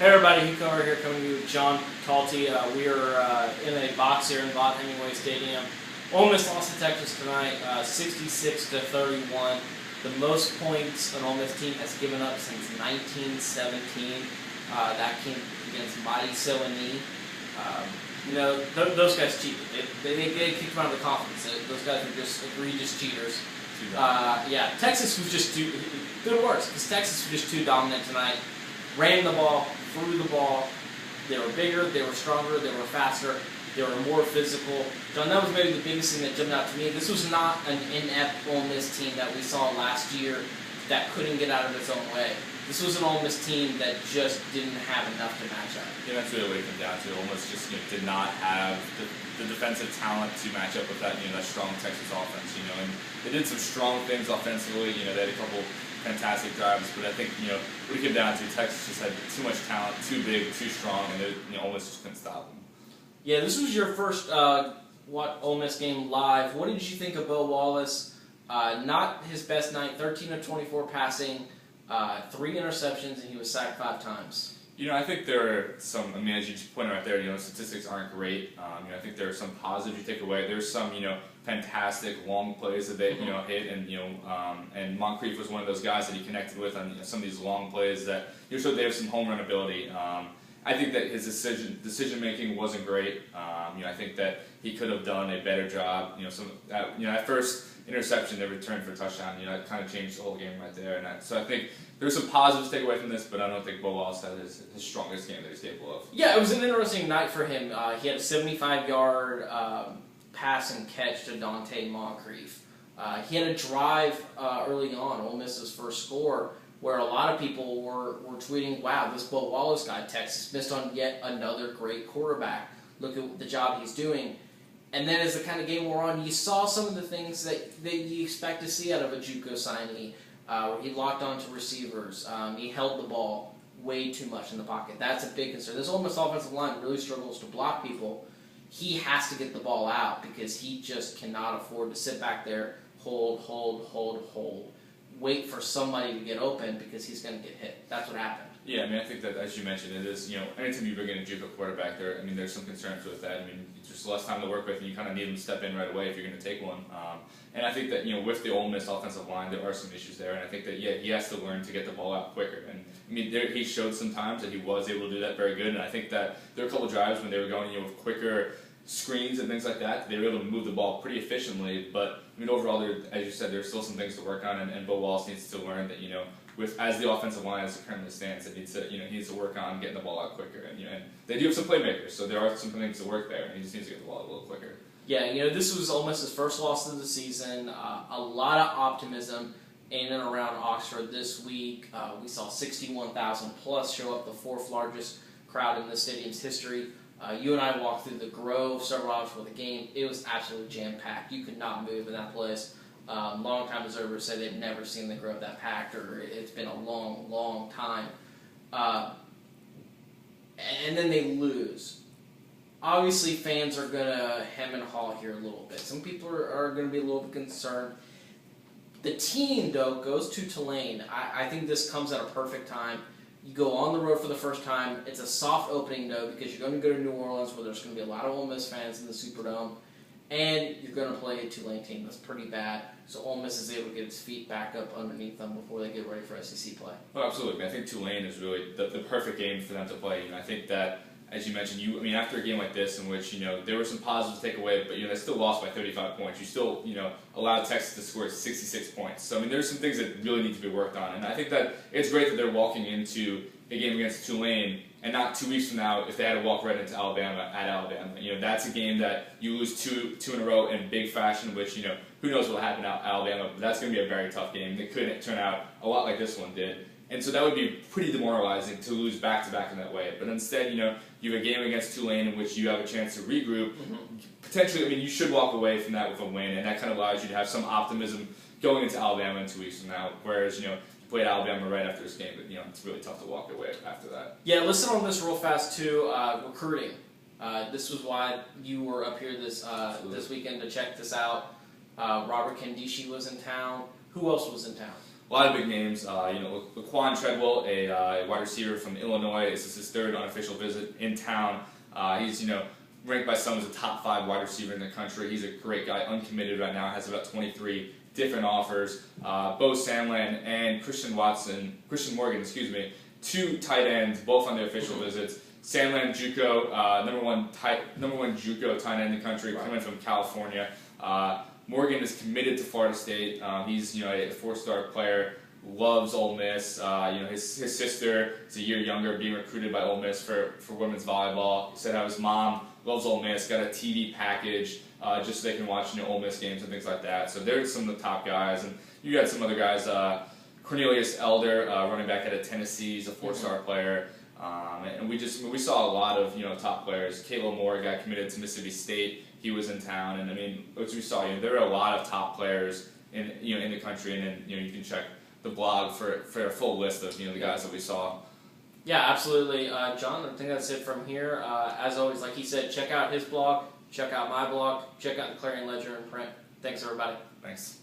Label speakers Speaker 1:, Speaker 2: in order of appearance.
Speaker 1: Hey everybody, Hugh here coming to you with John Talty. We are in a box here in Vaught Hemingway Stadium. Ole Miss lost to Texas tonight, 66-31. The most points an Ole Miss team has given up since 1917. That came against Mighty Silani. Those guys cheated. They kicked them out of the conference. Those guys were just egregious cheaters. Texas was just too good worse because Texas was just too dominant tonight. Ran the ball, threw the ball. They were bigger, they were stronger, they were faster, they were more physical. John, that was maybe the biggest thing that jumped out to me. This was not an inept Ole Miss team that we saw last year that couldn't get out of its own way. This was an Ole Miss team that just didn't have enough to match up.
Speaker 2: Yeah, that's really what it comes down to. Ole Miss just did not have the defensive talent to match up with that that strong Texas offense. And they did some strong things offensively. They had a couple fantastic drives, but I think what it came down to, Texas just had too much talent, too big, too strong, and Ole Miss just couldn't stop them. Yeah,
Speaker 1: this was your first Ole Miss game live. What did you think of Bo Wallace? Not his best night. 13 of 24 passing, 3 interceptions, and he was sacked 5 times.
Speaker 2: I think there are some. as you just pointed out there, statistics aren't great. I think there are some positives you take away. There's some, fantastic long plays that they, hit, and Moncrief was one of those guys that he connected with on some of these long plays that showed they have some home run ability. I think that his decision making wasn't great. I think that he could have done a better job. That first interception they returned for a touchdown. It kind of changed the whole game right there. So I think there's some positives to take away from this, but I don't think Bo Wallace had his strongest game that he's capable of.
Speaker 1: Yeah, it was an interesting night for him. He had a 75-yard pass and catch to Dante Moncrief. He had a drive early on, Ole Miss's first score, where a lot of people were tweeting, wow, this Bo Wallace guy, Texas missed on yet another great quarterback. Look at the job he's doing. And then as the kind of game wore on, you saw some of the things that you expect to see out of a JUCO signee. Where he locked onto receivers. He held the ball way too much in the pocket. That's a big concern. This Ole Miss offensive line really struggles to block people. He has to get the ball out because he just cannot afford to sit back there, hold, wait for somebody to get open because he's going to get hit. That's what happened.
Speaker 2: Yeah, I think that, as you mentioned, it is, anytime you bring in a JUCO quarterback there, there's some concerns with that. It's just less time to work with, and you kind of need him to step in right away if you're going to take one. And I think that, with the Ole Miss offensive line, there are some issues there, and I think that, he has to learn to get the ball out quicker. And, he showed some times that he was able to do that very good, and I think that there were a couple of drives when they were going, with quicker screens and things like that, they were able to move the ball pretty efficiently. But, overall, as you said, there's still some things to work on, and Bo Wallace needs to learn that, as the offensive line as it currently stands, it needs to, he needs to work on getting the ball out quicker. And they do have some playmakers, so there are some things to work there, and he just needs to get the ball out a little quicker.
Speaker 1: Yeah, this was Ole Miss's first loss of the season. A lot of optimism in and around Oxford this week. We saw 61,000 plus show up, the 4th largest crowd in the stadium's history. You and I walked through the Grove several hours before the game. It was absolutely jam-packed. You could not move in that place. Long-time observers say they've never seen the Grove that packed, or it's been a long, long time. And then they lose. Obviously, fans are going to hem and haw here a little bit. Some people are going to be a little bit concerned. The team, though, goes to Tulane. I think this comes at a perfect time. You go on the road for the first time. It's a soft opening, though, because you're going to go to New Orleans, where there's going to be a lot of Ole Miss fans in the Superdome. And you're going to play a Tulane team that's pretty bad, so Ole Miss is able to get its feet back up underneath them before they get ready for SEC play.
Speaker 2: Well, absolutely. I think Tulane is really the perfect game for them to play. I think that, as you mentioned, after a game like this, in which there were some positives to take away, but they still lost by 35 points. You still allowed Texas to score 66 points. So there's some things that really need to be worked on, and I think that it's great that they're walking into a game against Tulane. And not 2 weeks from now, if they had to walk right into Alabama at Alabama, that's a game that you lose two in a row in big fashion. Which who knows what will happen at Alabama, but that's going to be a very tough game. It could turn out a lot like this one did, and so that would be pretty demoralizing to lose back to back in that way. But instead, you have a game against Tulane in which you have a chance to regroup. Potentially, you should walk away from that with a win, and that kind of allows you to have some optimism going into Alabama in 2 weeks from now. Whereas played Alabama right after this game, but it's really tough to walk away after that.
Speaker 1: Yeah, listen on this real fast too. Recruiting. This was why you were up here this weekend to check this out. Robert Kandishi was in town. Who else was in town?
Speaker 2: a lot of big names. Laquan Treadwell, a wide receiver from Illinois. This is his third unofficial visit in town. He's ranked by some as a top 5 wide receiver in the country. He's a great guy, uncommitted right now, has about 23 different offers. Bo Sandland and Christian Morgan, 2 tight ends, both on their official visits. Sandland, JUCO, number one JUCO tight end in the country, coming from California. Morgan is committed to Florida State. He's a 4-star player. Loves Ole Miss. His sister is a year younger, being recruited by Ole Miss for women's volleyball. He said how his mom loves Ole Miss, got a TV package just so they can watch Ole Miss games and things like that. So they're some of the top guys, and you got some other guys. Cornelius Elder, running back out of Tennessee, is a 4-star player. And we saw a lot of top players. Caleb Moore got committed to Mississippi State. He was in town, and as we saw, there are a lot of top players in the country, and then you can check the blog for a full list of the guys that we saw.
Speaker 1: Yeah, absolutely, John. I think that's it from here. As always, like he said, check out his blog, check out my blog, check out the Clarion Ledger in print. Thanks, everybody.
Speaker 2: Thanks.